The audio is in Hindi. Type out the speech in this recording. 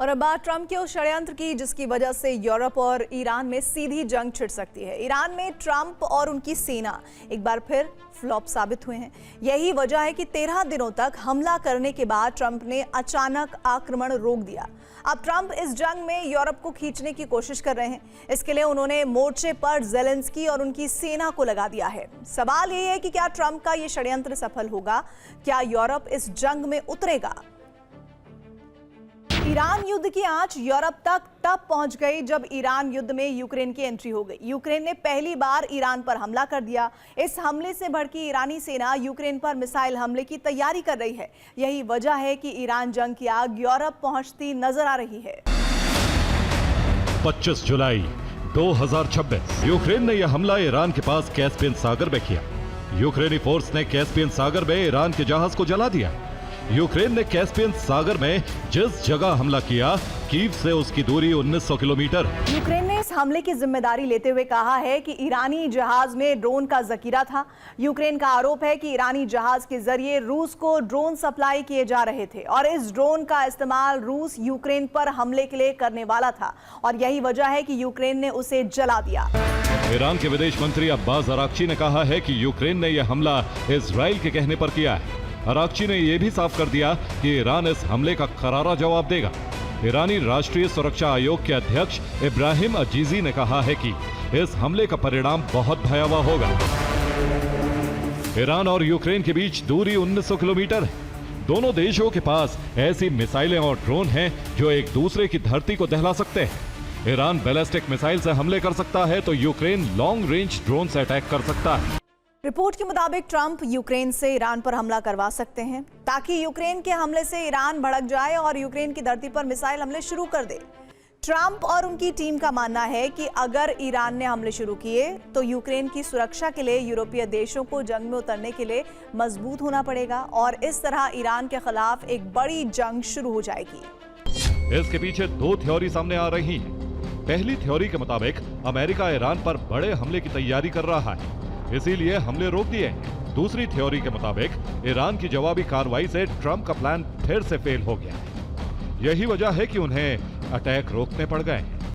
और अब बात ट्रंप के उस षड्यंत्र की जिसकी वजह से यूरोप और ईरान में सीधी जंग छिड़ सकती है। ईरान में ट्रंप और उनकी सेना एक बार फिर फ्लॉप साबित हुए हैं। यही वजह है कि 13 दिनों तक हमला करने के बाद ट्रंप ने अचानक आक्रमण रोक दिया। अब ट्रंप इस जंग में यूरोप को खींचने की कोशिश कर रहे हैं। इसके लिए उन्होंने मोर्चे पर ज़ेलेंस्की और उनकी सेना को लगा दिया है। सवाल ये है कि क्या ट्रंप का ये षड्यंत्र सफल होगा? क्या यूरोप इस जंग में उतरेगा? ईरान युद्ध की आंच यूरोप तक तब पहुंच गई जब ईरान युद्ध में यूक्रेन की एंट्री हो गई। यूक्रेन ने पहली बार ईरान पर हमला कर दिया। इस हमले से भड़की ईरानी सेना यूक्रेन पर मिसाइल हमले की तैयारी कर रही है। यही वजह है कि ईरान जंग की आग यूरोप पहुंचती नजर आ रही है। 25 जुलाई 2026 यूक्रेन ने यह हमला ईरान के पास कैस्पियन सागर में किया। यूक्रेनी फोर्स ने कैस्पियन सागर में ईरान के जहाज को जला दिया। यूक्रेन ने कैस्पियन सागर में जिस जगह हमला किया, कीव से उसकी दूरी 1900 किलोमीटर। यूक्रेन ने इस हमले की जिम्मेदारी लेते हुए कहा है कि ईरानी जहाज में ड्रोन का जखीरा था। यूक्रेन का आरोप है कि ईरानी जहाज के जरिए रूस को ड्रोन सप्लाई किए जा रहे थे और इस ड्रोन का इस्तेमाल रूस यूक्रेन पर हमले के लिए करने वाला था और यही वजह है कि यूक्रेन ने उसे जला दिया। ईरान के विदेश मंत्री अब्बास अराक्ची ने कहा है कि यूक्रेन ने यह हमला इजराइल के कहने पर किया है। अराक्ची ने यह भी साफ कर दिया कि ईरान इस हमले का करारा जवाब देगा। ईरानी राष्ट्रीय सुरक्षा आयोग के अध्यक्ष इब्राहिम अजीजी ने कहा है कि इस हमले का परिणाम बहुत भयावह होगा। ईरान और यूक्रेन के बीच दूरी 1900 किलोमीटर है। दोनों देशों के पास ऐसी मिसाइलें और ड्रोन हैं जो एक दूसरे की धरती को दहला सकते हैं। ईरान बैलिस्टिक मिसाइल से हमले कर सकता है तो यूक्रेन लॉन्ग रेंज ड्रोन से अटैक कर सकता है। रिपोर्ट के मुताबिक ट्रंप यूक्रेन से ईरान पर हमला करवा सकते हैं ताकि यूक्रेन के हमले से ईरान भड़क जाए और यूक्रेन की धरती पर मिसाइल हमले शुरू कर दे। ट्रंप और उनकी टीम का मानना है कि अगर ईरान ने हमले शुरू किए तो यूक्रेन की सुरक्षा के लिए यूरोपीय देशों को जंग में उतरने के लिए मजबूत होना पड़ेगा और इस तरह ईरान के खिलाफ एक बड़ी जंग शुरू हो जाएगी। इसके पीछे दो थ्योरी सामने आ रही हैं। पहली थ्योरी के मुताबिक अमेरिका ईरान पर बड़े हमले की तैयारी कर रहा है, इसीलिए हमले रोक दिए। दूसरी थ्योरी के मुताबिक ईरान की जवाबी कार्रवाई से ट्रंप का प्लान फिर से फेल हो गया। यही वजह है कि उन्हें अटैक रोकने पड़ गए।